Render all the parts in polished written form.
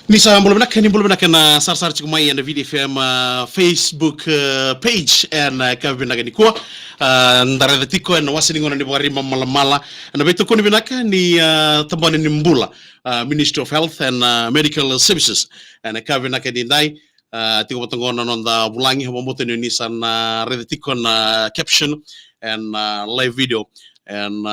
Nisa mbolo na sarsar chikumai and video FM Facebook page and kabina gani kwa ndara tiko and wasini ngona ni bwari mala na beto kuni binaka ni tambani ni mbula Ministry of Health and Medical Services and kabina gani dai tiko batongona nonda bulangi hamomoto ni nisa na tiko na caption and live video and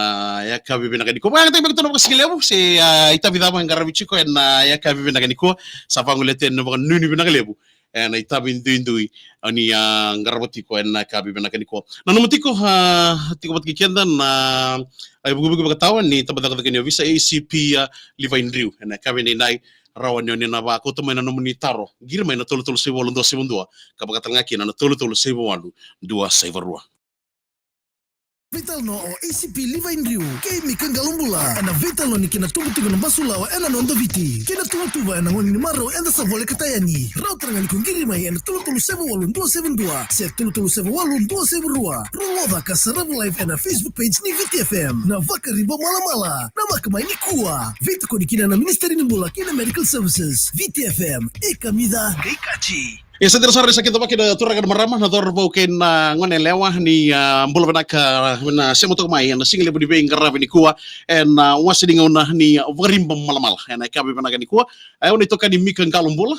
ya kavi binagani ko ba tayo magtunog kasi lewo si ita vida mga garabichiko and ya kavi binagani ko sa panguleten no mga nuni binagalebu and ita bindui ani garabati ko and kavi binagani ko nanumati ko tiko bat kikenda na ay bugo katawan ni tabada ka kanyo visa ACP Livine Riu and kavi ni nai rawan yon na ba ko to may nanumuni taro girmay na tolo sa walong do sebundua kapag ngaki na tolo sa walu dua sa ivarua. Vital no o ACP Livine Riu kay mikang galumbula ana vital no ni kinatubutugo ng basulawa ana nondo viti kinatutuba ana ngoni ni maro enda sa vole katayani router ngali kung girimay ana tulutulu 78 272 set tulutulu 78 272 promoda ka sa live ana Facebook page ni VTFM na vakariba mala na makamay ni kuwa vito ko ni kina na Ministry ni Bula kina Medical Services VTFM ikamida kay kachi. Sa sa kita pakai turagan marama na torbo ken ngone lewa ni mbolo banaka na semoto mai na single budi beng garabi ni kuwa en wasini ngona ni warimba malamal en kabe banaka ni kuwa ay oni toka ni mikan kalum bola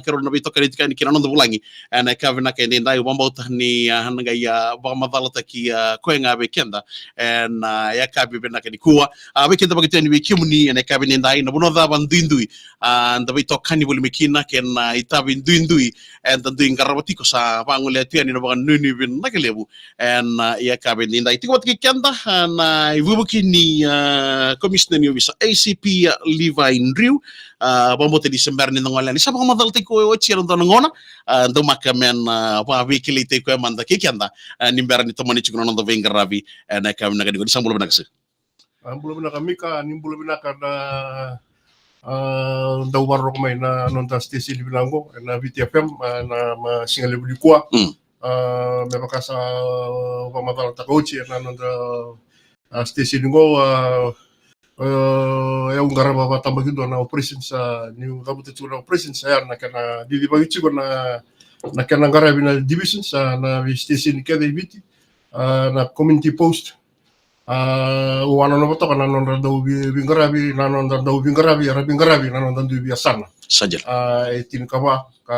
kero na bitoka ni tikani kina nondo bulangi en kabe na ken dai wambauta ni hanga ya bamadalata ki kwenga be kenda en ya kabe banaka ni kuwa be kenda bagiti ni kimuni en kabe ni dai na bonoda bandindui and bitoka ni bulimikina ken itabi ndindui and tentu ingkarabati ko sa panguletian ino mga nuni bin nakalebu and ya kabin ninda iti ko kikenda na ibubuki ni commissioner ni bisa ACP Livine Riu pamote December ni nangwala ni sa mga madalti ko chiron to ngona ndo makamen pa wikilite ko manda kikenda nimber ni tomani chikuno ndo vengarabi na kabin na kadi sambulo binakse ambulo binakamika nimbulo binakada daw warro ko may na nonta station bilango na VTFM na singali budi kuwa may makasa pamatalang takauchi na nonta station ngo yung garaba patambag doon na operation sa new kabutit na operation sa yan na kana didibagit ko na kana garabi na division sa na station kada ibiti na community post wano na bato kana non daw bingarabi nanon daw bingarabi nanon daw biasana sajal itin kawa ka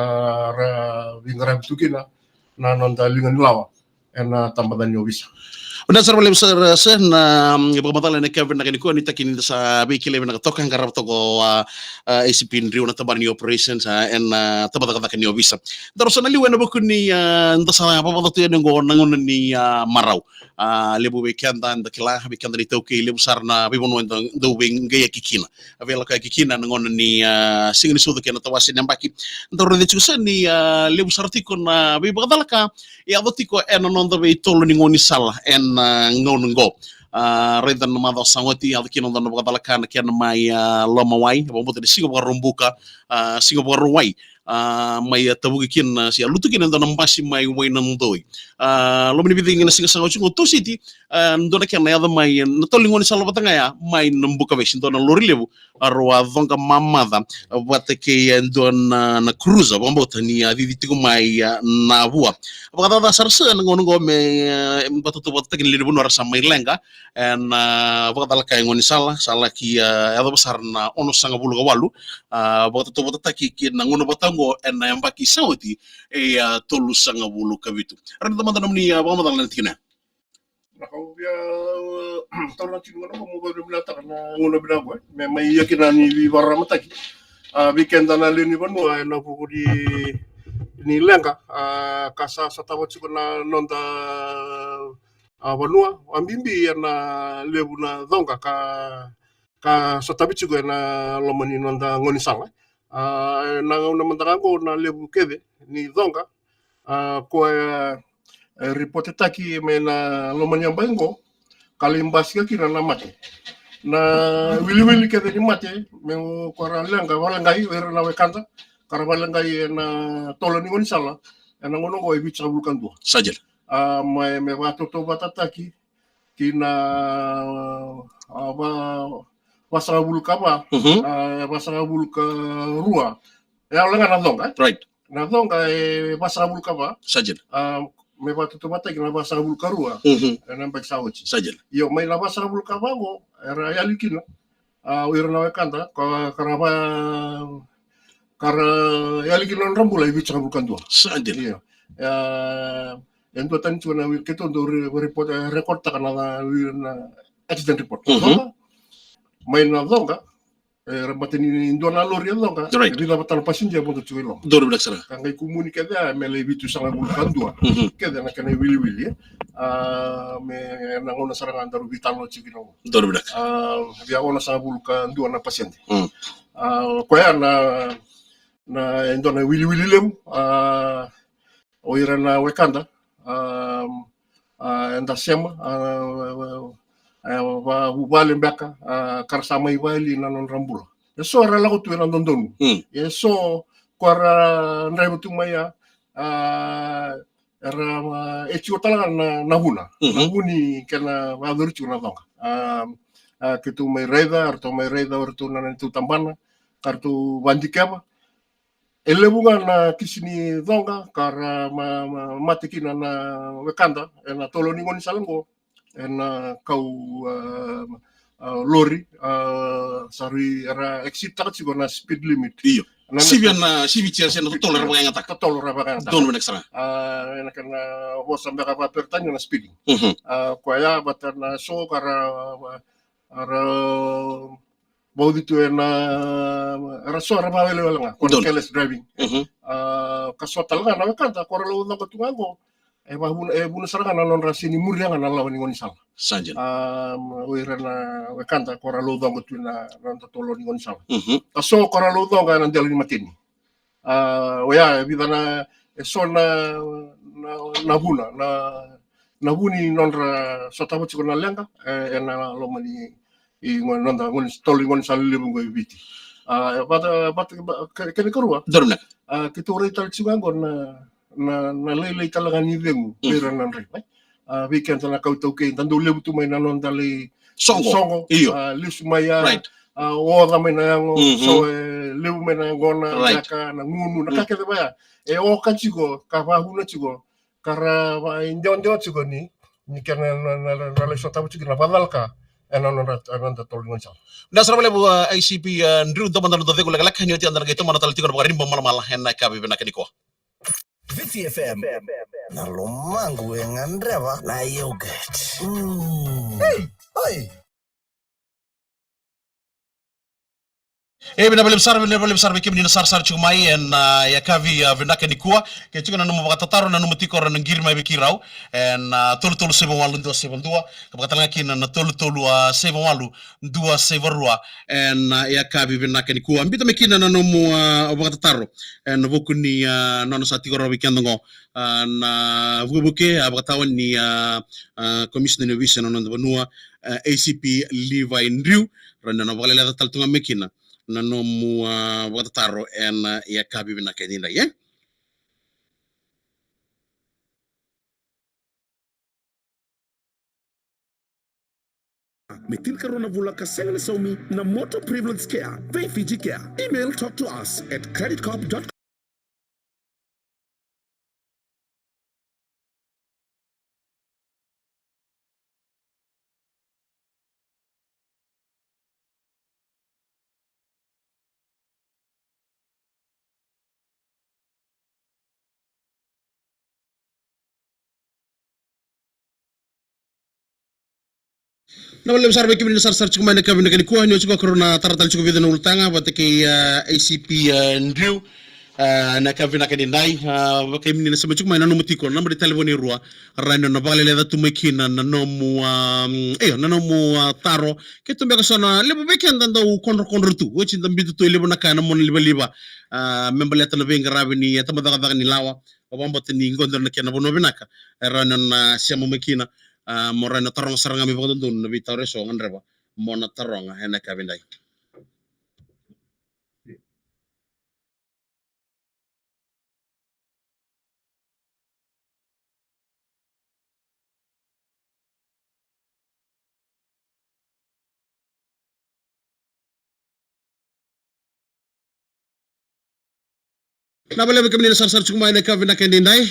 bingarabi tukina nanon daw lingan lawa en tambadan yo bisa. Udah sar malam sar na pagmatalan na Kevin na kiniko ni takin sa bikile na tokan garap to ko ACP Riu na tabar ni operations and tabata ka kanyo visa. Daro sa naliwan na bukun ni ndasa papadato yan ngo nangon ni maraw. Lebu weekend and kila weekend ni toke lebu sar na bibono do wing gaya kikina. Avela ka kikina nangon ni singni sudo kena tawasin yang baki. Daro de chusa ni lebu sar tiko na bibadala ka ya dotiko en non do tolo ni ngoni sala en ngongo redan mado sangoti adkin on no badalakan ken mai loma wai bomoto de singo rumbuka singo ruwai mai tabugi kin si lutukin on no mbasi mai wai nan doi lomi biding na singo sango chungo to city ndo na ken ya mai no tolingoni sala batanga ya mai nambuka vesin do na lorilebu arwa donga mamada wateke ndon na cruiser bomoto ni aditi ko mai na bua bagada sarsa ngongo me batutu batukin libu no rasa mai lenga en bagada kay ngoni sala ki ado besar na ono sanga bulu walu batutu bataki kin ngono batango en yambaki sauti tolu sanga bulu kabitu ran teman-teman ni bagada lantikina Nakau dia tahun nanti ngono mo go binata na ngono binago may yakina ni barra mataki weekend na lini banu na ko di ni lenga kasa sa tawat ko na nonda banua ambimbi na lebu na donga ka sa tabi ko na lomani nonda ngoni sala na ngona mandango na lebu kede ni donga ko report taki mena lomani ambango kalimbas ka kina na mate na wili kede ni mate me ko lenga wala ngai wera na wekanta karabala ngai na tolo ni ngoni sala na ngono ko ibicha bulkan do sajal me watu to batataki kina pasangabul kapa pasangabul ka rua ya lenga na donga Right. na donga pasangabul kapa Sajil. me batu tu mata kina pasangabul ka rua na mbak sawochi Sajil. yo may na pasangabul kapa go era ya likina wira na kanta karaba kara ya likina rambula ibi changabul kandua Sajil. iya yang tu tadi cuma wir kita untuk report record tak na wir na accident report main na donga rabatini indona lori donga Right. vida batal passenger bonto chuelo Dor bidak sara. kangai kumuni kada mele bitu sanga bul kandua kada na kana wili wili me na ngona saranga andaru vitalo chikino Dor bidak. dia ona sanga bul kandua na pasyente ko ya na indona wili wili lem oira na wekanda enda sema wa ubali mbeka karsama ibali na non rambula so ara la tu na dondonu so kwara ndai mutu maya era echi otala na huna huni kana vadur chuna donga kitu mai reda orto na tu tambana kartu bandikema elebunga na kisini donga kara matikina na wekanda na toloni ngoni salango na kau lori sari era exit tak sigo na speed limit iyo sivi cia sen tolor ba ngata tolor ba ngata don bidak sara na kana bos sambe ka pertanya na speeding ko ya batana so kara ara Baudito na rasora ba wele wala nga kon careless driving kasota nga na kanta ko ralo na katungago buna saranga na non rasini murianga na lawan ngoni sala Sajil. wira na kanta ko ralo na katuna na tolo ngoni sala kaso ko ralo nga na deli matini oya vida na so na buna na buni non ra sota mo na lenga na lo mani ngon nanda ngon toli ngon salile bungo biti bata kene korua Dor bidak. kita ora tal chiwangon na lele talaga ni vengu pera nan re weekend na kauto ke tando lebu tu mai nanon dali songo iyo lisu maya right o da mai na ngo so lebu mai na ngona ka na ngunu na ka ke ba o ka chigo ka ba huna chigo kara ba injon chigo ni kana na le sota bu chigo na badalka ananda tolong sal. Dasar bale bu ICP ndru do mandalo do de gula galak hanyoti andar gaito mana tal tikor bagarim bom mala henna kabi bena kaniko. VTFM na lomangu engandreva na yogurt. Hey, bina bale besar kim ni sar chumai en ya kavi bena kaniko ke chukana no magataro na no mutikor na ngirma be kirau en tolu sebo walu ndo sebo ndua kabatanga kina na tolu sebo walu ndua sebo rua en ya kavi bena kaniko ambita mekina na no magataro en vokuni no satikor weekend ngo na vubuke abatawan ni commissioner ni vision no banua ACP Levi Ndriu rana no vale la taltunga mekina na no mu watataro en ya kabi bina kedinda ye Metil Corona Vulaka 7 Somi na Motor Privilege Care, Fiji Care. Email talk to us at creditcorp.com. na wala besar beki bin sar chukuma ne kabin ne ko hanyo chuko corona taratal chuko bidana ultanga batake ACP Ndriu na kavina kedindai bakay min na sama chukuma na numti ko na mari telefoni ruwa rano na bale da tumekina na nomu na nomu taro ke tumbe ko sona lebo beki andanda u konro tu wochi ndambitu to lebo na kana mon liba membale tan venga rabini tamada daga ni lawa obambote ni ngondor na kena bono binaka rano na siamo mekina morena tarong saranga mi bodo dun na bitare so nganreba mona tarong hena kabindai Nabale kami ni sar chuma ina ka vina kendindai.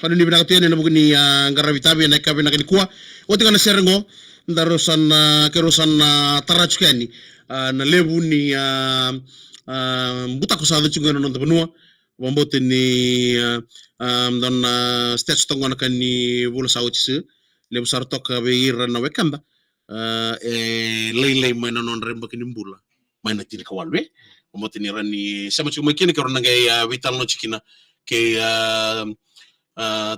Hanu ni bina katian ina bugni garavitabi ina ka vina kenikua. Oti kana serengo ndarosan kerosan tarachkani na lebu ni buta ko sa chunga no benua. Wambote ni don stats tongon kan ni bula sautis lebu sartok beira na wekanda lei mai non remba kinimbula mai na tini kawalwe wambote ni rani sama cuma kini karena ngai vital no cikina ke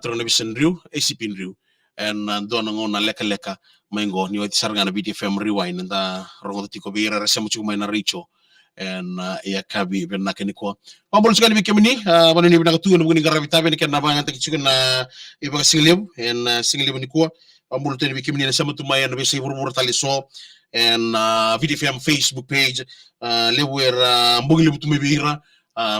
trona bisen riu ACP riu en dona ngona leka mai ngo ni wati sargana BTFM rewind nda rongo tiko beira sama cuma mai na richo en ya kabi benna keni ko pambol sugani bikemini banu ni benna tu ngoni garavita ben ken na banga tak cikuna iba singlem en singlem ni ko pambol teni bikemini na sama tumaya na besi burbur tali so en VDFM Facebook page lewer mbogli butu mebira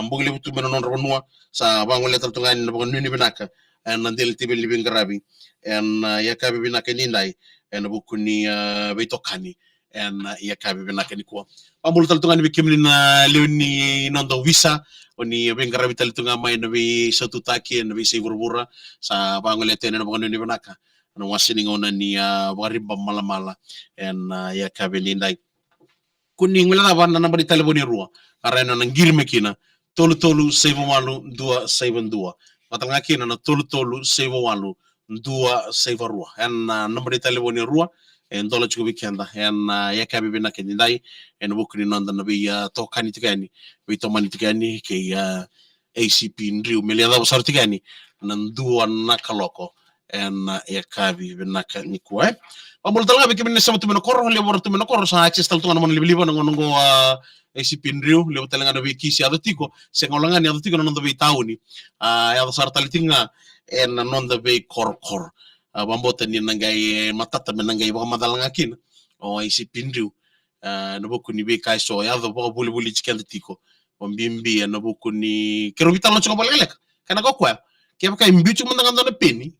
mbogli butu men non ronwa sa bangol letal tungan na bangon ni benaka en ndel tibel libin garabi en ya kabi benaka ni ndai en bukuni beitokani en ya kabi benaka ni ko pambul taltungan bi kemlin na leuni nondo visa oni bengara vital tunga mai na bi satu taki na bi burbura sa bangol etene na bangon ni benaka no wasini ngona ni warimba mala en ya kabi lindai kuning wala ban na bari telefoni ruwa arena nang girme kina tolu save malu dua save dua matanga kina na tolu save malu dua save ruwa en number telefoni ruwa en dola chuko weekend en ya kabi bina kendai en bukuni nanda na bi to kani tikani bi to mani tikani ke ACP ndriu melia da sar tikani nan dua nakaloko en ya kabi bina ni ko pamul talga bi kemne sama tumeno korro le wor tumeno korro sa access tal tunga mon liba ngo ACP ndriu le talga na bi kisi adatiko se ngolanga ni adatiko non do bi tauni ya sar talitinga en non do bi kor bambote ni nangai matata menangai ba madalanga kin o isi pindu no boku ni be kai so ya do bo buli chicken tiko bombimbi no boku ni kero vital no choko balelek kana go kwa ke ba kai mbichu mandanga ndo peni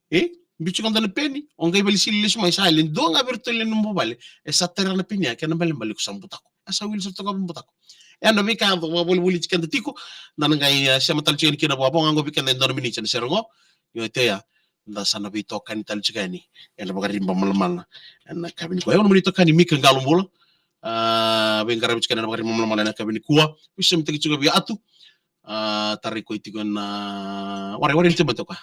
mbichu ndo peni on kai beli silis mai silent do nga bertole no mobile e satera na penia kana bali ko sambutako asa wil so to butako no be ka do buli chicken tiko nangai sama tal chicken kina bo ngo be kan ndo mini chen serongo yo teya nda sana bi tokan tal cikani en bagari mbamalamal en kabini ko yono moni tokani mika ngalumbula be ngarabi cikani bagari mbamalamal en kabini kuwa wisem tegi juga bi atu tari ko itigon wari tiba to ka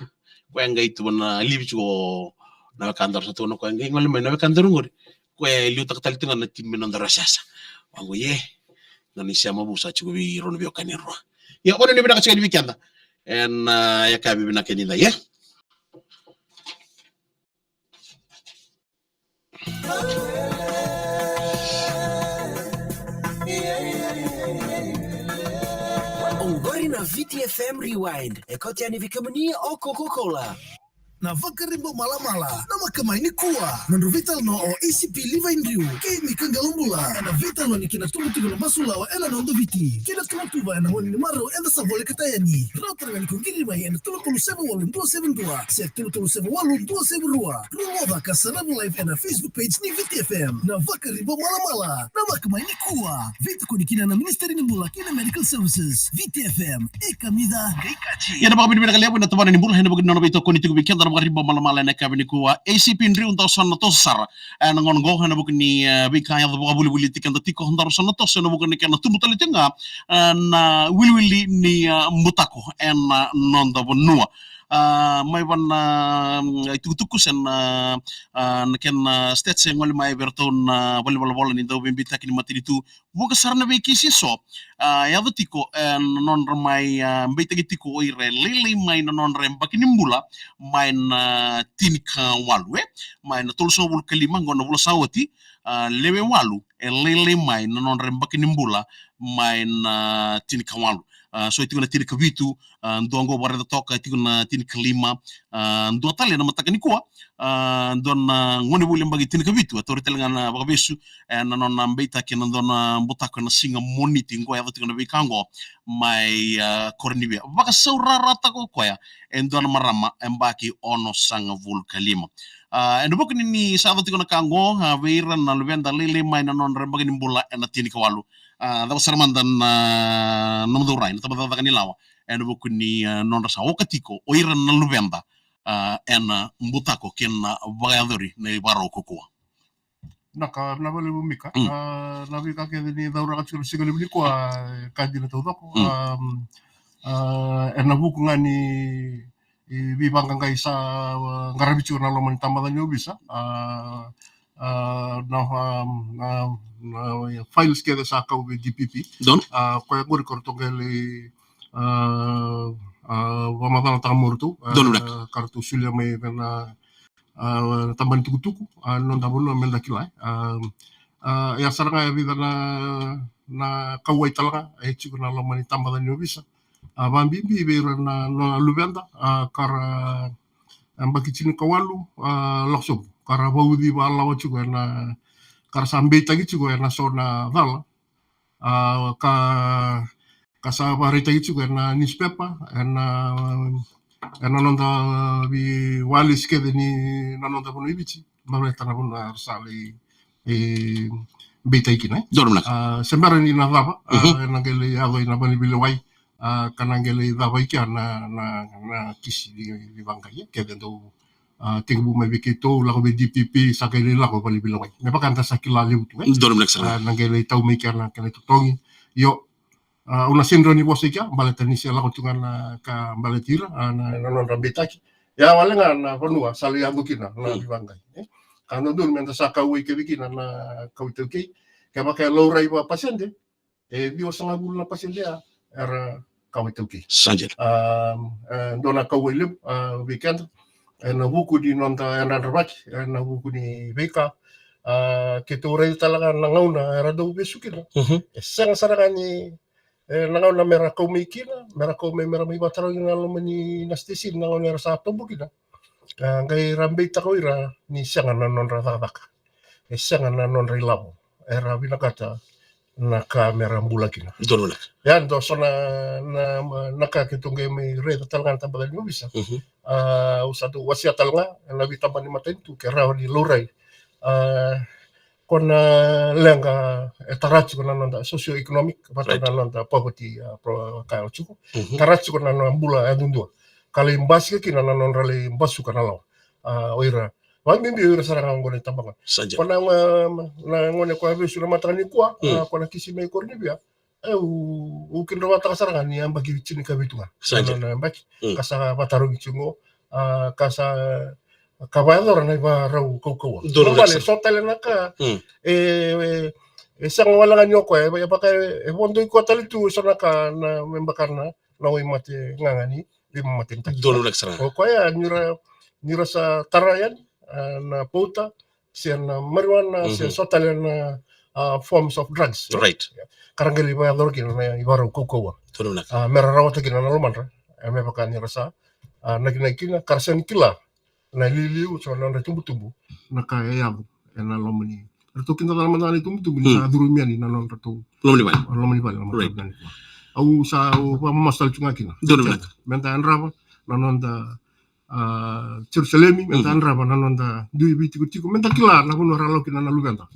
ko ngai tu na libi go na kandar satu no ko ngai ngol me na kandar ngori ko liu tak tal tinga na timbe non darasasa wango ye nani siama busa cigo bi rono bi okani ro ya woni be na cikani bi kanda en ya kabi bina kenida ye Ongori na VTFM Rewind. Ekotiani vikamuni o Coca-Cola. Na vakarimbo mala na makamaini kuwa nando vital no o ACP liva indriu ke mikanga lumbula na vital no nikina tumutugo na basula wa ena nondo viti kina tumutuba na woni maro enda savole katayani router ngani kungiri mai ena tulu sebe walu 272 se tulu sebe walu 272 ruwa ka sarabu live ena Facebook page ni VTFM na vakarimbo mala na makamaini kuwa vita ko nikina na ministeri ni mbula kina medical services VTFM ekamida geikachi ya na bakabini kali na tabana ni mbula hena bagina no beto ko nitigo bikenda riba malamala na kabini kuwa ACP ndri unta sana tosar na ngon go hana bukni bikaya do buli tikanda tiko ndar sana tos na bukni kana tumutali tinga na wilwili ni mutako en nonda bonua mai ban tukutuku sen na ken stats ngol mai berton bol ni do bimbita kini mati itu buka sarna be kisi so ya do tiko non mai mbita tiko ire lele mai non remba kini mbula mai tinika walwe mai na tulso bul kalima ngono bul sawati lewe walu lele mai non remba kini mbula mai na tinika walu so itu na tinika vitu ndongo barada toka itu na tinika lima ndo tale na matakani kuwa don ngone buli mbagi tinika vitu atoritel ngana bakabesu na non mbita kina don mbutako na singa moniti ngo ya itu na bikango mai kornibia baka saurara tako koya endon marama embaki ono sanga vulkalima endo bokni ni sa itu na kango veira na luvenda lele mai na non rembagi nimbula ena tinika walu da sarmandan nomdurai na tabada kanilawa en bukuni non rasa okatiko oira na lubenda en mbutako ken vagadori ne baro kokua Naka navale bumika. Navika ke ni daura ka chulu sigale bili kwa kadina todoko. Na buku ngani bibanga ngai sa ngarabichu na lomon tambada nyobisa. Na files ke sa ka DPP. don Kwa gori kortongele wamadana tamortu. Kartu sulia mai na tamban tuku-tuku non tabuno menda kilai ya saranga ya vida na kawai talanga chiku na lomani tambada nyobisa bambi be na lubenda kara ambaki chini kawalu laksum kara baudi ba lawa chiku na kara sambe tagi chiku na sona vala ka sa barita chiku na newspaper na nonda vi walis ke ni na nonda bono ibici maleta na bono arsali beta ikina sembara ni na lava na gele ado ina bani bile wai kana gele dava iki na kisi di bangka ye ke dendo tingbu mai biketo la ko DPP sa gele la ko bali bile wai me pakanta sakila liutu na gele tau mai kana tutongi yo una sindro ni bosi kia baleta ni sela kutungan ka baletira na non rambetaki ya walenga na konua sali abukina na bibangai kano dun menta saka wi ke bikina na kautuki ke baka lowrai ba pasende bio sanga bulu na pasende era kautuki sanjel dona kawilip weekend na buku di nonta na rabaki na buku ni beka ke tore talaga na ngauna era do besukina sanga saragani nangaw na mera kau mikina mera may bataro yung alumani na station nangaw na sa tobo kina ngay rambay tako ira ni siya nga non rataka siya nga non rilabo era binakata na kamera mbula kina yan do so na nakakitong may red talaga tabagal mo bisa usado wasya talaga na bitamba ni matentu kera ni loray kona lenga tarachi kona nonda socio-economic bata nonda poverty kayo chuko tarachi kona nonda mbula adundua kali mbasi kina nonda rale mbasu kana law oira wamimbi oira saranga ngone tambangan kona na ngone kwa besu na matani kwa kona kisi me kornibia ukin rawa ta saranga ni ambagi chini kabitunga na mbaki kasa batarogi chungo kasa kabayador na iba raw kau vale sotale naka sang wala nga nyoko ya baka bondo ko talitu so naka na membakarna na way mate ngangani lima mate tak o ko ya nira sa tarayan na pota siya na marijuana siya sotale na forms of drugs karangeli ba dorkin na iba raw kau mera rawata kina na loman me baka nira sa nagina karsen kila na liliu so na tumbu-tumbu na kaya na lomani Rato kinta dalam mana tumbu-tumbu ni sa durumia ni na non rato lomani bal au sa mamasal chunga kina menta anrava na non da Jerusalemi menta anrava na non da dui biti menta kila na kuno ralo kina na luganda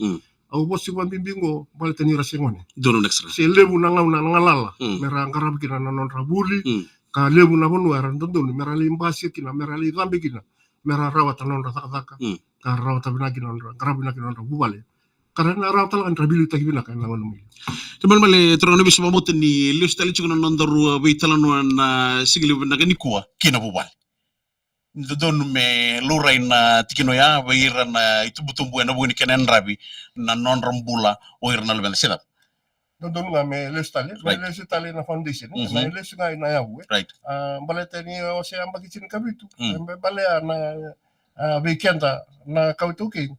au bosi wa bimbingo bal tani rasengone se lebu na ngau na ngalala mera ngarab kina na non rabuli ka lebu na bonu aran tondon mera limbasi kina mera zambe kina mera rawat non rataka ka rawat binaki non karabinaki non bubale karena rawat lan rabili tagi binaka na ngono mi teman male trono bisu mamut ni lius tali chukuna non daru beitalan na sigili binaka ni kuwa kina bubal don me lurai na tikino ya baira na itu butumbu na buni kenen rabi na non rambula oir na lebel sedap don nga me lestali na foundation na les nga na yawe balete ni o se ambaki chin kabitu bale na weekenda na kautuki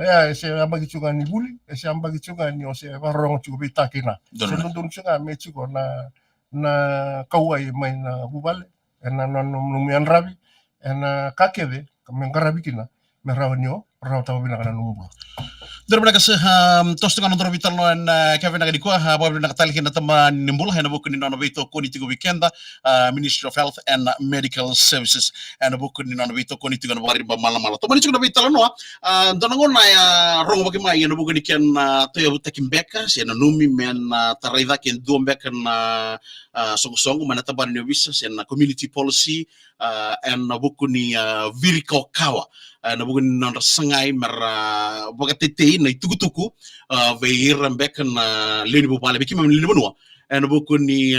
ya se ambaki chunga ni buli se ambaki chunga ni o se barong chu bitakina se don chunga me chuko na kawai mai na bubale na non mian rabi na kakede kame ngarabi kina me rawanyo rawta bina kana numbu Darbana kasi tos dengan nonton vital no en Kevin agadi ko bawa na katali na tama nimbula hena buku ni nono vito ko ni tigo weekenda Ministry of Health and Medical Services and buku ni nono vito ko ni tigo na bari ba malam malam to mani tigo na vital no donangon na ya rongo bagi mai na buku ni ken to ya butakin beka si na numi men taraida ken do beka na songo mana taban ni bisa si na community policy and buku ni viriko kawa na bugun non sangai mara bogatete na tukutuku veiran bek na leni bu pale bikima leni bonwa na bugun ni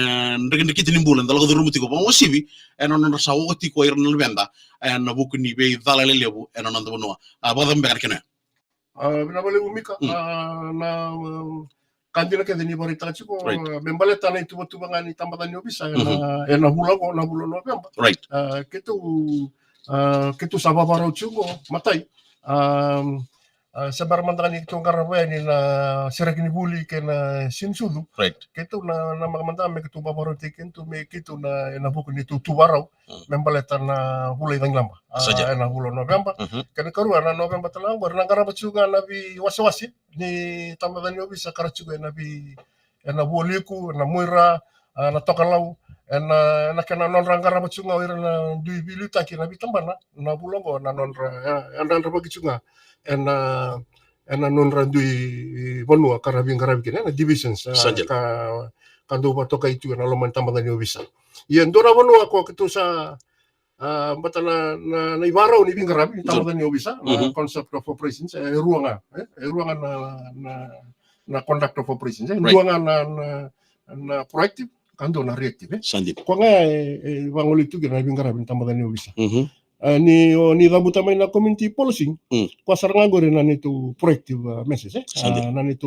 ndegen kiti nimbulan dalago rumu tiko pa mosivi na non sawoti ko irna lebenda na bugun ni be dalale lebu na non bonwa badam bek kana na bale umika na kandina ke deni barita chiko membale tana itu betu ngani tambatan yo bisa na hula November right kitu sababa raw chungo matay sa barmandakan itong karawe ni na sirakini buli na sinsudu right kitu na makamanda me kitu babaro tikin tu me kitu na buku ni tubaraw membaleta na hulay ng lamba na hulo November kan karuan na November talang na karabat juga nabi waswasi ni tamadan yo bisa karachuga nabi na buliku na muira na tokalaw na kana non rangara bachunga ira na dui biluta ki na bitambana na bulongo na non ra bagi chunga na non ra dui bonua karabi kina na divisions ka kando bato kai tu na loman tambana ni bisa yen dora bonua ko kitu sa batana na ibaraw ni bingarabi tambana ni bisa concept of operations ruangan na conduct of operations ruangan na proactive kando na reactive sandip kwa nga wanguli tu gina bingara bintamba ni obisa ni dabuta may na community policy kwa saranga gore na nito proactive message na nito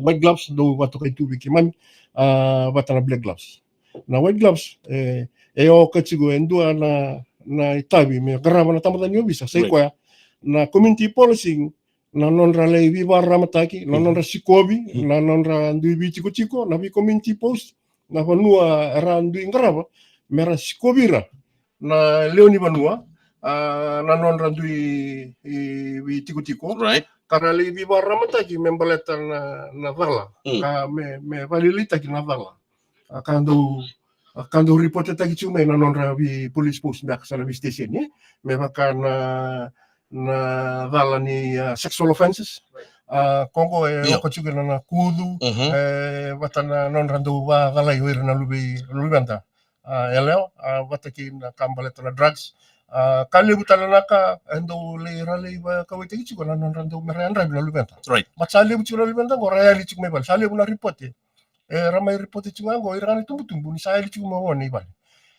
white gloves do bato kay tubig kiman bata na black gloves na white gloves o katsigo endua na itabi me garama na tamba ni obisa say kwa na community policy na non ra lei viva ramataki na non ra sikobi na non ra ndubi chiko na bi community post na vanua randu ingrava mera sikobira na leoni vanua na non randu i tiko right karena li viva ramataki membaleta na vala ka me valilita ki na vala kando report taki chume na non ra vi police post dak sa vi station ni me baka na vala ni sexual offenses Kongo ko chuga na kudu watana non randu wa galay wir na lubanta eleo wataki na kambaleta na drugs kali butala naka endo le rale ba kawite chuga na non randu merandra na lubanta right matsali buchuna lubanta go rayali chuk mebal sali buna report ramai report chunga go irani tumbu ni sali chuk mo woni bal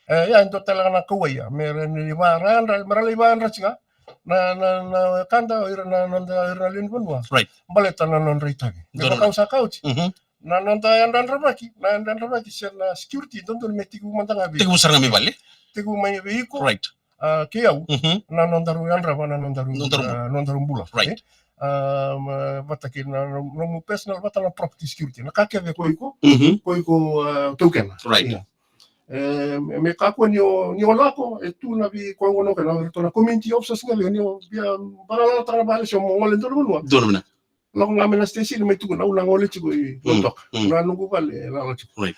ya endo tala na kawaya merani ba randra merale ba randra chinga na kanda na lin bonwa right baleta na non reitagi Dono. ka usa kauchi na nanda yandan rabaki na security don metigu mantangabi tigo saranga mi balle tigu may vehicle right kiyau na nondaru yanra na nondaru bula right bataki na no personal batana property security na kakeve koiko token right me kako ni olako tu na bi ko ngono kana to na community officers ngali ni bia bala trabalho so mo ngole ndolo no dono na lo ngame na station me tu na una ngole chigo i tok na nungu vale la lo chigo right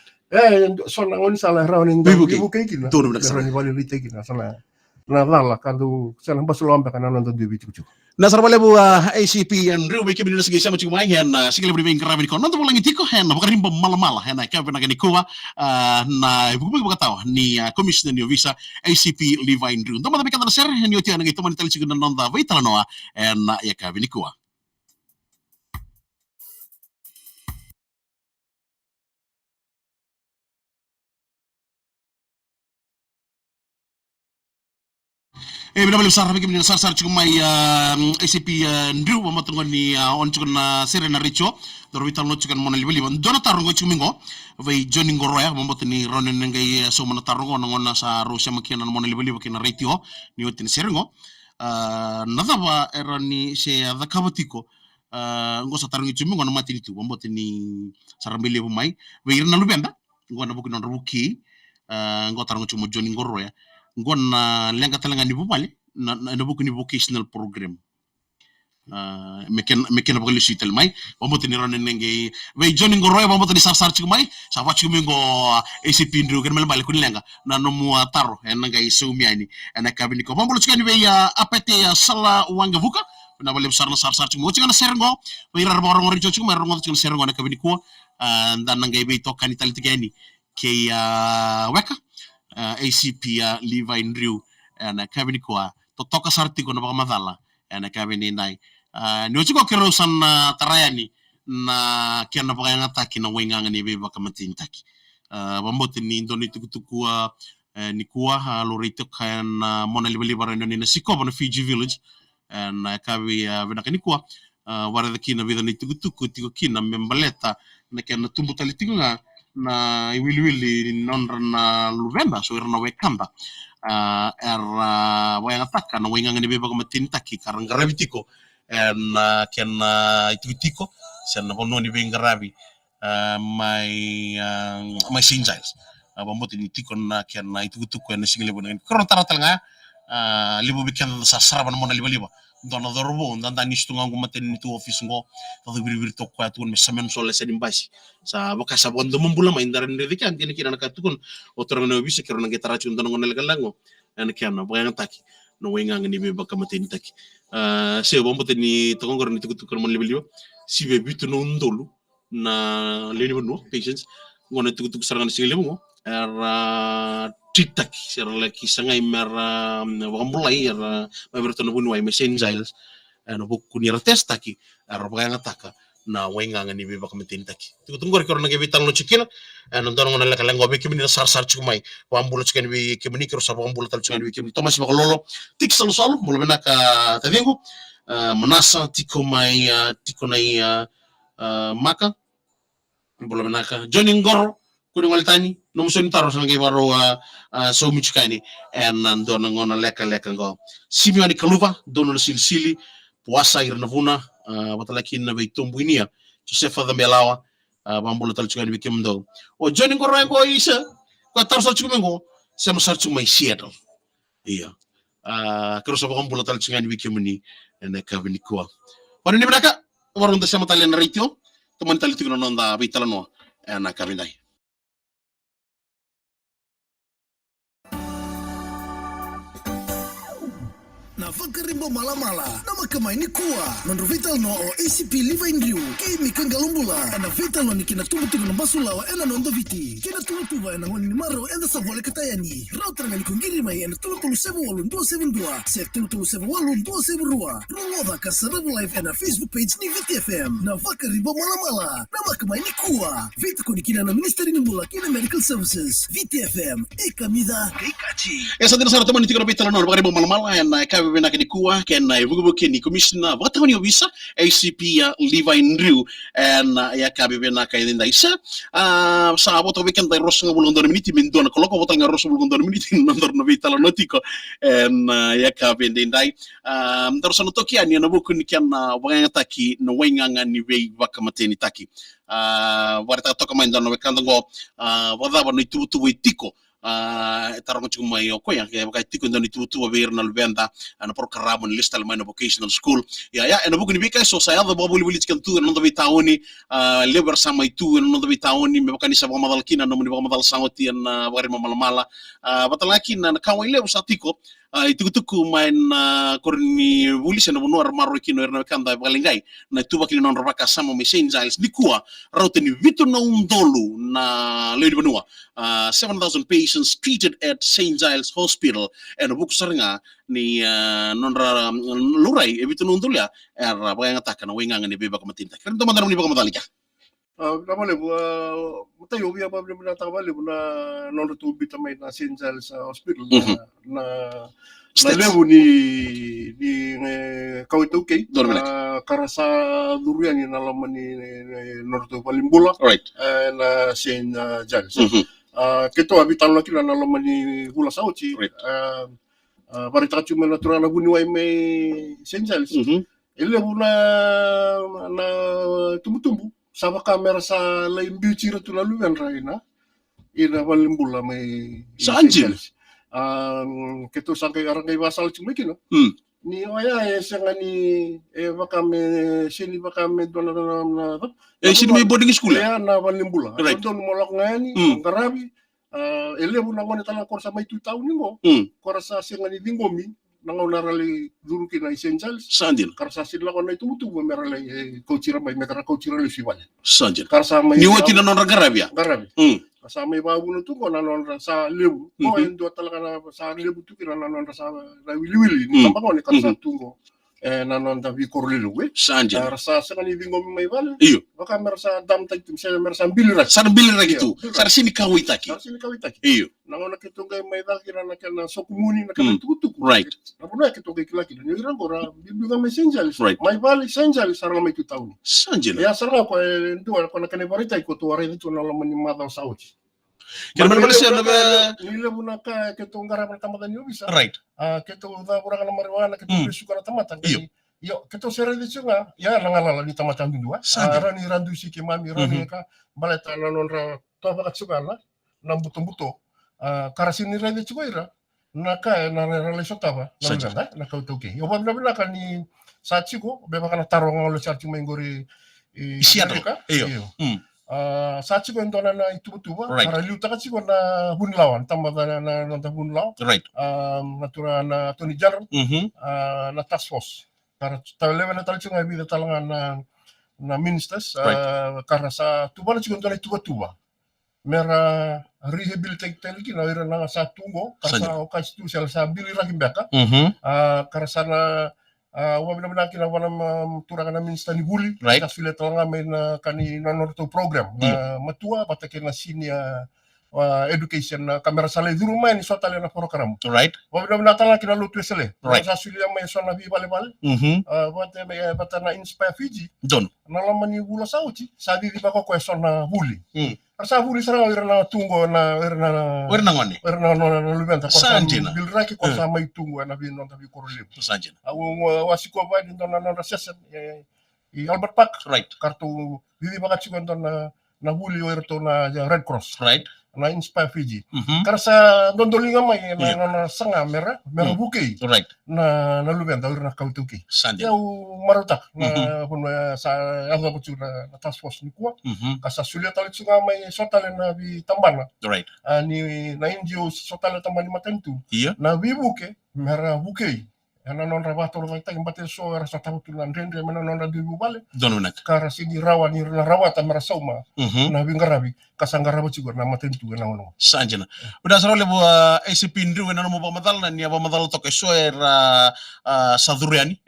so na ngoni sala raw ni ibu kekina dono na ni vale lite kina sala na dala kando sala baslo amba kana nando dubi chigo Nasar balebu ACP and Rio Biki bin sige sama cuma hen sige lebih bing kerabi kon nanti pulang itiko hen bakarim malam-malam hen Kevin agani kuwa na ibu baka tahu ni commissioner ni visa ACP Levi Rio teman tapi kata share hen yoti anang itu manitali sige nanda vital noa hen ya Kevin kuwa bila balik sar bagi sar cukup mai ACP Ndru mamatunggon ni on cukup na Serena Richo dorbital no cukup mona libeli dona tarungo cumingo vai Johnny Ngoroya mamot ni Ronen ngai so mona tarungo nangona sa Rusia makian mona libeli bakina Ritio ni otin serengo nadaba erani se adakabatiko ngo sa tarungo cumingo na mati itu mamot ni sarambeli mai vai irna lubenda ngo na bukin ruki ngo tarungo cumo Johnny Ngoroya ngon na lenga talangan ibu mali na buku ni vocational program meken bakal sitel mai bombo tini ron nenge we joining go roy bombo tini sar chumai sa watch kumingo ACP Ndru kan mel bal kunlenga na no mu taro en nga isumi ani ana kabini ko bombo chukani we apete sala wanga vuka na balem sar chumo chukana serengo we rar borong ri chumo rongo chukana serengo na kabini ko dan nga ibe to kan ital tigani ke weka ACP Levi Ndru ana kabini ko to toka sarti ko na baka madala ana kabini nai ni uchi ko kero san tarayani na kiana pa nga taki na wengang ni beba kamatintaki bambote ni indoni tukutuku ni kuwa lorito kan mona libalibar ni na siko na Fiji village na kabi venaka ni kuwa wara da kina vida ni tukutuku tiko kina membaleta na kiana tumbu talitiko nga na iwili nonra na luvenda so irna wekamba wayang taka na wengang ni beba kamatintaki karang garabitiko en ken itiko sen bono ni bengarabi my sinjais bambo ni tiko na ken itu en single bono kron taratal nga libo biken sa saraban mona libo dona dorbo ndanda ni stunga ngo maten ni tu office ngo to bir to kwa tu me samen sole sedim basi sa boka sa bondo mumbula ma indaran de kan tiene kina ka tukun otro no bisa kero na getara chun dono ngonel galango en ken no boyan taki no wengang ni be baka maten taki se bombo ni to ngor ni tukun mon libo si be bitu no ndolu na leni bono patients ngone tukuk sarangan single mo titak serla kisangai mera wambulai maberto no bunwai messengers no buku ni testa ki arba taka na wenga ngani be baka metintaki tungor kor na gebital no chikina no dono ngona la kalango be kimini sar chumai wambulo chikan be kimini kro sa wambulo tal chikan be kimini tomas baka lolo tik salo bulo benaka tadengo manasa tiko mai tiko nai maka bulo benaka joining goro kuni tani no musun taro sa ngi waro so michkani en dono ngona leka ngo simiani kaluva dono silsili puasa irnavuna watalakin na beitumbu inia Josefa da melawa bambulo tal chukani bikimdo o joining go rango isa ko tar sa chumengo sama sar chumai Seattle iya kero sa bambulo tal chukani bikimni en kabini ko wani ni bedaka warung da sama talian ratio teman tali tuno nonda beitalano en kabinai na vakarimbo mala-mala nama kamay ni kuwa non vital no o ACP Levi Ndru kay mikang galumbula na vital no ni kinatumutugo ng basulawa ena nondo viti kinatumutuba ena ngoni ni maro enda sa vole katayani router ngali kungiri mai ena tulutulu 78 272 set tulutulu 78 272 rungoda ka sa live ena Facebook page ni VTFM na vakarimbo mala-mala nama kamay ni kuwa vita ko ni kina na Ministry ni Mula kina Medical Services VTFM ikamida kaikachi esa dina sara teman ni tigo vital no vakarimbo mala-mala en bena kini kuwa ken ivugo kini commissioner watani obisa ACP Levi Ndru en ya kabe bena kay dinda isa sa boto weekend tay ros nga bulong don minute min don koloko botal nga ros bulong don minute nondor no vital notiko en ya kabe dinda terus no toki ani no buku ni ken wanga taki no wenga ni we wakamateni taki warta toka main don wekando go wadaba no tutu tiko tarong chuma yo ko yang kaya tiko ndani tutu wa na lubenda ana por karabon list al vocational school ya ena buku ni bika so saya da babu libuli kan tu no da taoni lebar sama itu no da taoni me bakani sa madal kina no ni madal sangoti an wari mala batalaki na kawai le usatiko itu tuku main korni bulis na bunuar maro kino erna kanda balingai na tu bakini non robaka sama messengers di kuwa raute ni vitu no undolu na le benua 7,000 patients treated at St. Giles Hospital and buku saringa ni nonra lurai ebitu nundul ya era bayang takana wengang ni beba kamatinta kan to mandar ni baka matalika namale matayo biya pa bina tabale na non tu bitamay na St. Giles Hospital na lebu ni kawituke karasa durian ni nalaman ni norto palimbula na St. Giles kito abitan laki na nalaman ni hula sauci barita cuma natural na buniway may St. Giles lebu na tumbu sama kamera sa lain bicara tu lalu yang raina ina palimbula may sa anjil kito sangkay arangay basal chumiki no ni oya sanga ni baka me sini baka me dona na sini may boarding school ya na Valimbula Right. don molak ngani ngarabi elebu na ngone tala korsa mai tu tau ningo korsa sanga ni dingomi nangona rali duruki na essentials sanjin karsa sila ko na itu merale coachira mai metara coachira le siwanya sanjin karsa mai ni wati na non garabia garabi sa may babu na tungo na non sa lebu ko endo talaga na sa lebu tu kina na non sa na wili ni tambango ni karsa tungo na non da vi korlelo we sanjin karsa sa ni dingo may bal iyo baka mersa dam tak tim sa mersa bilira sar bilira gitu sar sini kawitaki karsa ni kawitaki iyo nangona kitungay may dal kina na kana sokumuni na kana tutu right nabuna kitungay kilaki ni ira gora bibiga may essentials Right. may bal essentials sarang may tutau sanjin ya sarang ko ndo ko na kana barita ko to are ito na laman ni madaw sa uchi Kaya naman siya na nila muna ka ketong garapan tamatan yo bisa right ketong da kurang na marijuana ketong besu kana tamatan Iyo. yo ketong sere di nga ya nangalala ni tamatan dua Sangat. ara ni randu si kimami rani ka baleta na non ra to ba katsugala na buto karasin ni rani chuira na ka na rale sotaba na Sangat. ganda na kautoke yo ba bla ka ni sa chiko be ba kana tarong lo charti mengori Seattle. Iyo. sa chiko ndona na itubutuba Right. para liuta ka chiko na bunlawan tamba na bunlaw right natura na Tony Jar mhm na task force para tawlewa na talcho nga bida talanga na ministers karena sa tuba na chiko ndona itubutuba mera rehabilitate lagi na ira na sa tungo karena okas tu sa bili rakimbaka mhm karena sana wabila bina kina wana turanga na minister ni Guli Right. kasile talanga may na kani nanorto program na matua patake na senior education na kamera sale duru may ni sotale na program right wabila bina talanga kina lutu sele Right. sa sulia may sona vi bale mhm wate may bata na inspire Fiji don na laman ni Gula sauci sa di ba ko question na Guli Mm. sa Guli sarang ira na tungo na ira na where nangone ira na lubenta ko sa Sanjina. bilraki ko sa may tungo na bi non tabi korolib sanjin ang wasiko ba din doon na recession Albert Park right kartu hindi ba kasi doon na huli o ito na Red Cross right na Inspire Fiji mhm karena sa dondolinga may na sanga mera bukay right na lubenta ito na kautuki sanjin yaw marutak na sa ano po na task force ni kuwa mhm kasa sulit talit nga may sotale na bi tambana right ni na NGO sotale tambani matentu iya na bibuke mera bukay ana non rabato ro tayo batel so ara sa tawo tulan rende mena non na dibu bale don nak kara sini rawa ni na rawata mera sauma mhm na bingarabi kasangarabi siguro na matentu na ngono sanjina udah sarole bo ACP ndru na mo pamadal na niya pamadal to keso sa duriani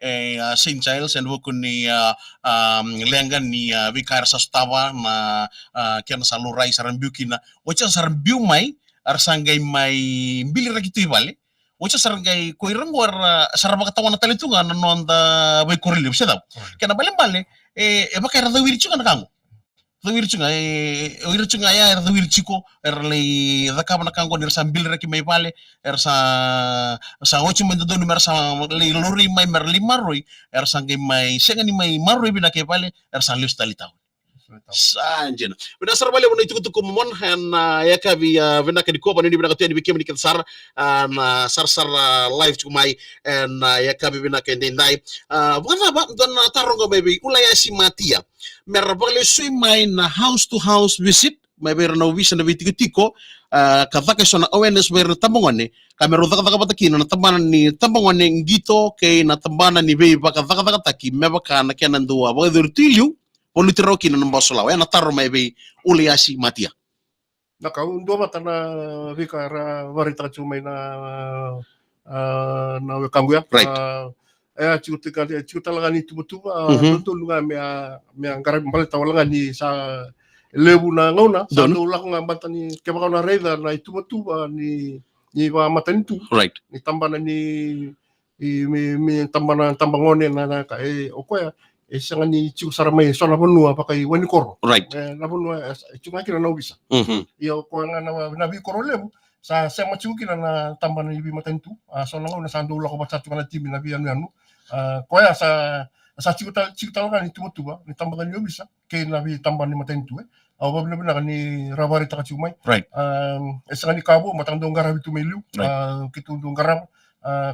Saint Giles and wokun ni lengan ni vikar sa stawa na kian sa lurai sarambiu kina wacha sarambiu mai arsangay mai bili rakito ibale wacha sarangay koirang war saraba katawan na talitunga na nonda bay korilib sedap kena bale baka era dawir chunga nakango dawir chunga ya era dawir chiko era lay dakaba nakango ni sa bil reki may bale era sa ocho mendo do numero sa lay lori may merli maroy era sangay may senga ni may maroy binake bale era sa lius talitaw sanjena bina sar bale wona itukutu ko mon hen yakabi vina kadi ko bani bina kateni bikemi kat sar na sar live kumai en yakabi bina kende ndai bukan ba don tarongo baby ulaya si matia mer bale sui mai na house to house visit may ber na visa na vitiko katake sona awareness ber tambongone kamero taka batakina na tambanan ni tambongone ngito kay na tambanan ni baby baka taki mebaka na kenan duwa ba dirtilyu Politero kina ng Bosolaw, na taro may be uliasi matia. nakaundo mata na vikara warita chumay na kambuya Right. chuta talaga ni tubutuba doon nga may garab balita wala nga ni sa lebu na ngona sa doon nga bata ni kebakaw na reda na itubutuba ni matanintu Right. ni tamba na ni tambangone na okoya siya nga ni chiku saramay so nabunua pa kay wanikoro Right. nabunua chunga kina na ubisa iyo ko nga na bikoro lebu sa machu kina na tamba na ibi matentu so nga na sandula ko ba sa chunga na tibi na bianu koya sa chiku talaga ni tuba ni tamba na ubisa kay na bi tamba ni matentu aw babila na ni rabari ta chumay Right. sa nga ni kabo matandong garabi tumeliu kitundong garab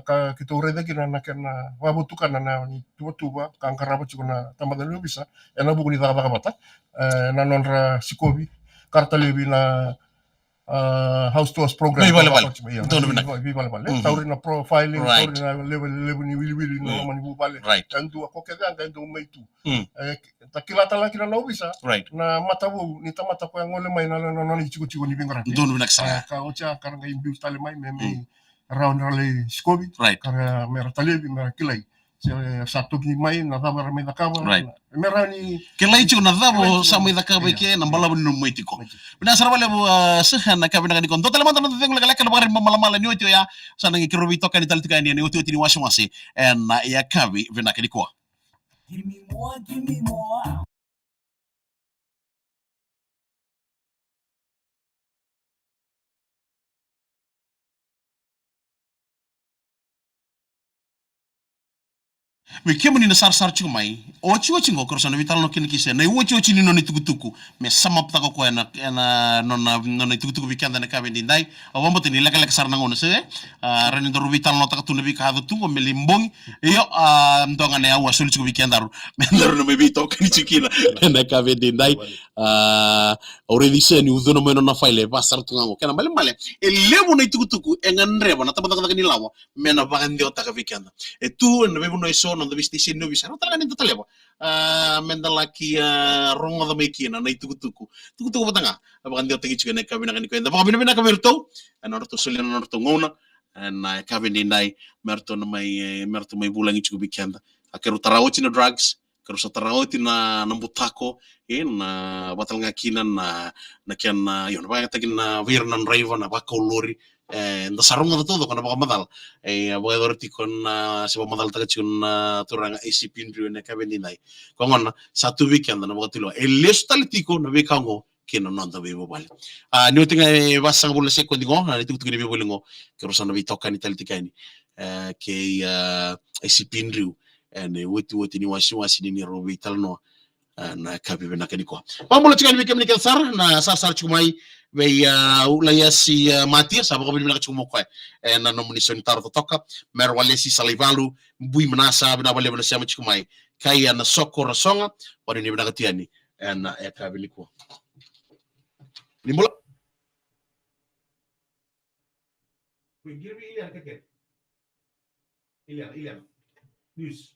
ka kita ureda kina na kena wabutukan na ni tuba kan karaba chukuna tamada lu bisa ena buku ni taka mata na nonra sikobi karta lebi na house to house program Viva Level. Viva Level tauri na profiling Right. tauri na level ni wili na mani bu bale Right. kan tu ko kega kan tu mai tu takilata la kina na ubisa Right. na matabu ni tamata ko ngole mai na ni chiku ni bingara Dono binak sa. ka ocha karanga imbi tale mai me round rale skobi Right. kara mera talebi mera kilai satu ki mai na daba me da kaba Right. mera ni Kelai chu na dabo Kelai chu sa na- mai da ka iya. ke na bala bunu mo itiko. Bina sarwa le sehan na ka bina ni kon. Total man na teng la ka bagari mala ni oito ya sa nang kirubi to kan italtika ni oito ni wasi en na ya kabi bina ka diko. Give me more, give me more. Me kemo ni na sar chu mai. Ochi ngo kursa na vital no kin kise. Na ochi ni no ni tukutuku. Me sama pta ko ena no ni tukutuku vikanda na kabe ndai. Awambo tini leka sar na ngono se. Rani do vital no takatu nabi ka tu me limbong. Iyo ndonga ne awa sul chu vikanda ru. Me ndaro no me vito kan chikila. Na kabe ndai. Already se ni udono mo na faile pasar tu ngo. Kana male. E levo na tukutuku enganreba na tabata ka ni lawa. Me na bagandi o taka vikanda. E tu na bevo no iso no doviste sin no bisa no talaga nito talebo mendalaki rongo da mekina na tukutuku patanga abakan dio tagi chugene kabina kan ko enda baka bina ka merto anorto sulen anorto ngona na kabin dindai merto na mai bulangi chugu bikenda akeru tarawoti na drugs keru sa tarawoti na butako na batal ngakina na kian yo na baka tagin na virnan raiva na baka ulori nda sarunga da todo kana baka madal baka dorti kon seba madal taga chun turanga ACP ndriu na kabin dindai ko ngona satu weekend na baka tilo les talitiko na bekango kino nonda bebo bal ni utinga basang bulan seko dingo na itu ni bebo lingo kerusan na bitoka ni talitikani ke ACP ndriu ene woti ni wasi ni ro vital no na kabi bena kaniko pamulo chikani bikem ni sar na sar chumai be ulaya si Matias aba kabin bena chumo kwa na nomination tar toka mer wale si salivalu bui menasa bena wale bena siama chumai kaya na soko rasonga wani ni bena katiani na kabi liko ni mula Ilian news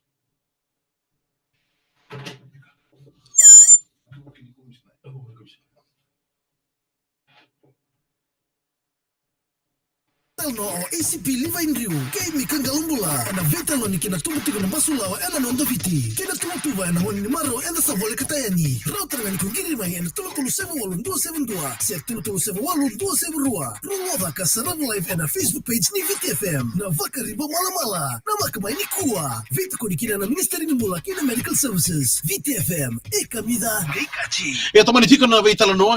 No ACP Livain Riu, Kemi Kangalumbula, and a Vitalo Nikina Tumutiko Basulawa, and an Ondoviti, Kina Tumutuba, and Honi Maro, and the Savole Katayani, Router and Kugirima, and Tulu 7 272, Set 227 272, Ruova Kasarab Live, and a Facebook page ni VTFM, Navaka Ribo Malamala, Namaka Nikua, Vitako Nikina, Minister in Mula, Kina Medical Services, VTFM, Ekamida, Ekachi. Ya teman itu kan vital no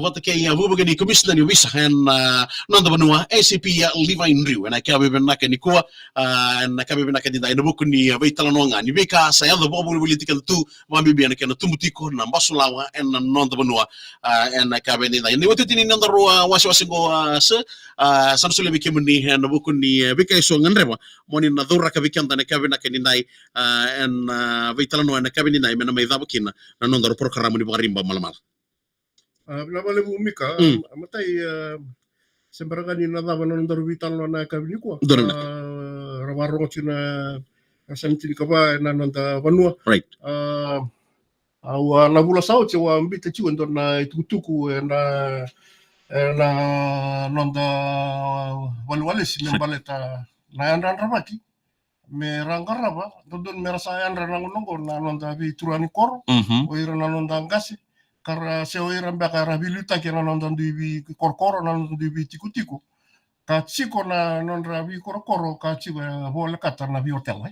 wat ke ya bubu gani commissioner ni bisa han nanda banua ACP ya Livain Riu na kabe bena ke ni ko na kabe bena ke dinda ina buku ni vital no ngani beka saya do bobu politika tu mambi bena ke na tumutiko na basulawa en nanda banua na kabe dinda ni watu tini nanda ro wasi go se sansule bike muni na buku ni beka so nganreba moni na dura ka bikanda na kabe na ke dinda en vital no na kabe dinda mena mai dabukina na nanda ro program ni bagarimba malamal Nabale umika amatai sembarangan ni nadaba na ndaru vital na kabini ko Dorna. rawarong china santin ka ba na nanda vanua Right. awa na bula sao che wa mbita chi ndo na tukutuku na nanda walwale si membaleta na andran rabaki me rangaraba dodon merasa andran ngongo na nanda vi turani koro oira na nanda ngasi kara se oira mbaka rabilita kena nanda divi korkoro na nanda divi tiku ka chiko na nanda vi korkoro ka chiko bola kata na vi hotel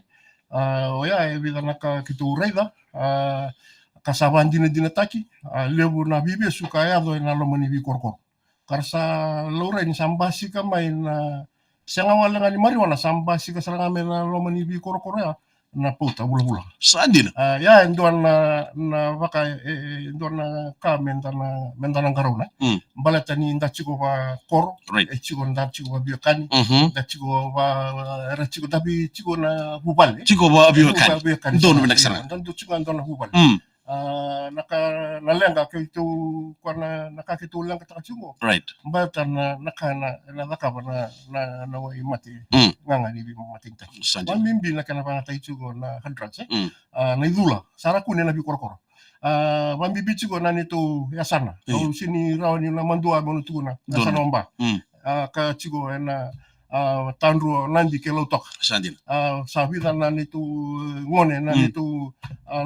oya e vida na ka kitu reida ka saban dina taki lebu na bibe suka ya do na lomani vi korkoro karsa lore ni sambasi ka mai na senga wala ngani mari wana sambasi ka saranga me na lomani vi korkoro ya na puta bula-bula. Sandin. Ya enduan na baka enduan na ka mentana karona. Balata ni nda chigo ba koro. Right. Chigo nda chigo ba biokani. Mhm. Da chigo ba era chigo tapi chigo na hubal. Chigo ba biokani. Dono minaksana. Dan tu chigo andona hubal. Nalenga ke itu karena nakakitu lang kata chigo. Right. Balata na nakaba na wai mati. Nganga ni bi mati ta. Sandin. Mimbi na kana banga tai chigo na hundreds na idula saraku ni na bi korokoro mambibi chigo na nito yasana au sini rawani na mandua monutuna yasana omba ka chigo na tandru nandi ke lotok Sandin. sabida na nito ngone na nito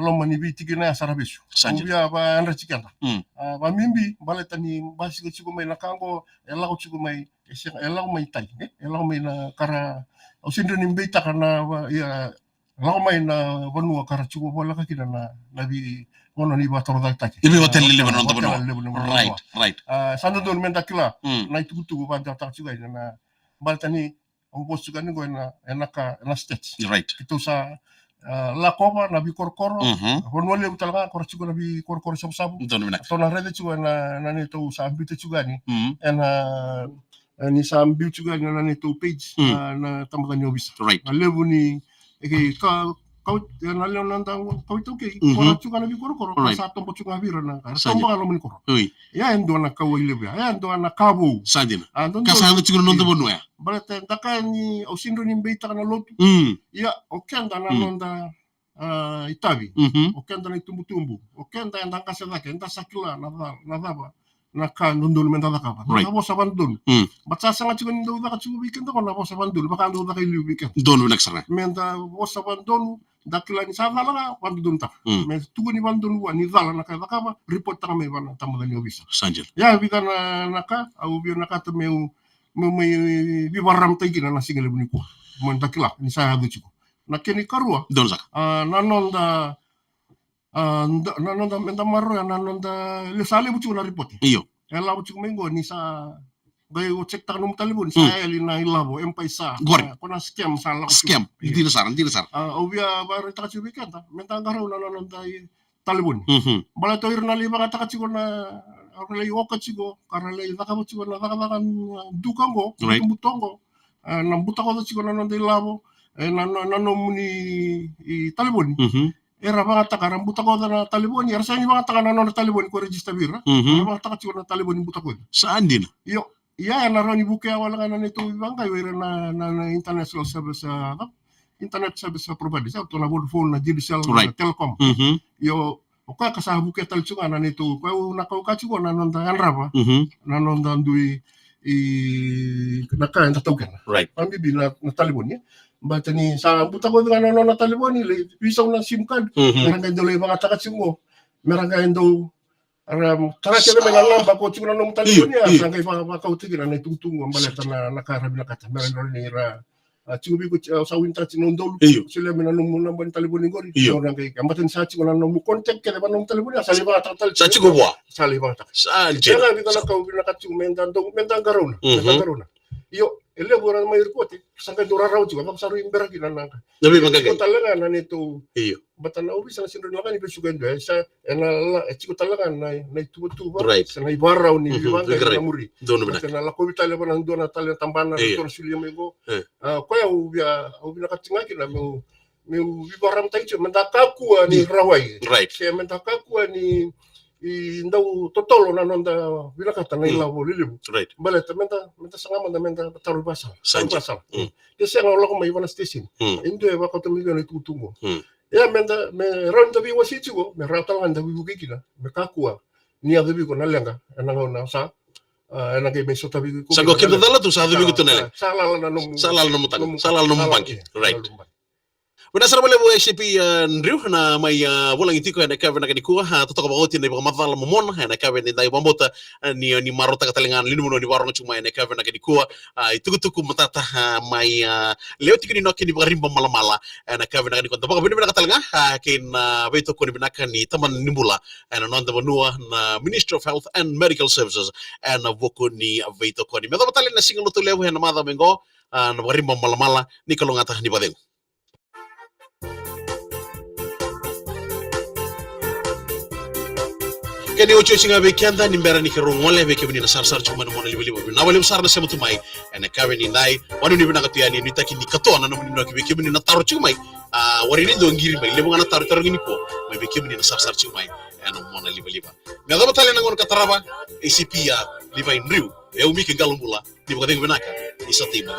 lomani bi tigina sarabesu ubia ba andra chikanta mamimbi baletani basigo chigo mai na kango ela chigo mai ela mai tai ela mai na kara au sindri nimbe takana ya lau na vanua kara chuko bola ka kina na bi ono ni ba toro dai taki Ibi hotel lele non to right sando don menda kila na itu ba ta chuga na baltani au bos chuga ni goina na stage right itu sa la copa na bi korkoro honwale utalaga kor chuga na bi korkoro sabu dono mina to na rede chuga na ni to sa ambite chuga ni ni sa ambil chuga na ni to page na tambatan yobis right na lebu ni kau na leo nanda kau itu ke kora chuga na bi korkoro sa tombo chuga vira na tombo alo mini koro ya endo na kau lebu ya endo na kabo Sandin. Kasano chuga non to bonu ya balata ndaka ni osindo ni mbeita na lotu ya okenda na nonda itabi okenda na itumbu okenda ndaka sedake nda sakila na baba na ka ndondol menda da kaba na bosa bandul batsa sanga chuga ndo da chuga weekend ko na bosa bandul baka ndo da kailu weekend dono minaksana menda bosa bandul dakila ni sala la bandul ta me tugu ni bandul wa ni zala na ka kaba report ta me bana tamba ni obisa Sandin. ya bika na ka au bi na ka to meu bi waram ta gina na singale buni ko mon dakila ni sa hadu chugo na keni karua Dono saka. nanonda menda marro nanonda le sale bucu na report Iyo. ela bucu mengo ni sa gai o cek tanum talibun sa eli na ilabo empaisa kona scam sala Scam. Dina sar. obia bar ta chu bikanta menta ngaro nanonda talibun bala to irna li ba ta chu na arle yoka chigo karale vaka chigo na vaka dukango butongo na butako chigo na nonda ilabo na muni talibun era banga taka buta ko na talibon era sa banga taka na talibon ko register bira banga taka chigo na talibon buta ko Sandin. yo ya na roni buke wala kana nito banga yo era na international service internet service provider sa to na Vodafone na Judicial Telecom yo oka kasa buke tal chunga na nito ko na ko ka chigo na nonda anraba na nonda ndui naka enta token right ambi na talibon ya batani sa buta ko nga na talibon ni bisa na sim card meranga ndo le mga takatsingo meranga ndo tara kele menala ba ko tsingo na talibon ya meranga fa ka utigina na tungtung ambaleta na nakarabi na kata meranga ni ra tsingo bi ko sa winta tsino ndo sila menalo muna ban talibon ni gori meranga ambatan sa tsingo na no contact kele ba no talibon ya sali ba tatal sa chigo bwa sali ba ta Sandin. bi ko na ka ubi na katsingo menda garona yo ele buran mai report sanga dora raw juga ngam saru imbera kina nanga Nabi mangagay. ko talaga na nito Iyo. batana ubi sa sinro laka ni besugan do sa ena ko talaga na tuba Right. sa na ibaraw ni banga na muri Dono mina. na la ko vitale ban do na tale tambana to sulia mego ko ya ubi na katinga kina me bibaram tai che menda kakua ni rawai Right. se menda kakua ni ndau totolo na nonda bilakata na ilawo lilibu Right. baleta menta sanga menta taru basal Sandin. ke se ngolo ko mai wana station indo e baka to milione tutungo ya menta me ronda bi wasitigo me rata landa bi bukikina me kakua ni adu bi ko nalanga na ngona sa na ke me sota bi ko Sago kinda dala tu sa bigo tunele. sala na no Salal no mutang. Salal no mumbangi. Right. Wadasara mole bo ACP Ndriu na mai wala ngitiko na Kevin na kanikuwa totoka bagoti na bamadhala momona na Kevin ndai bambota ni marota katalingan linu no ni warong chuma na Kevin na kanikuwa itukutuku matata mai leo tikini no kini barimba mala na Kevin na kanikuwa tabaka bini katalinga kin beto ko ni binaka ni taman nimbula na nonda banua na Ministry of Health and Medical Services na voko ni beto ko ni medo batalin na single to lewe na madha mengo na barimba mala ni kalongata ni badengo kani ocho singa be kianda ni mbera ni kero ngole be kebini na sar chuma na mona liwali na wali sar na sema tumai ena kawe ni nai wanu ni bina katu yani ni taki ni katona na moni no be kebini na taro chuma wari ni do ngiri mai lebo ngana taro ngini ko mai be kebini na sar chuma ena mona liwali na daba tale na ngon kataraba ACP ya Levi Nriu e umi ke galumbula ni bo kadeng benaka isa tima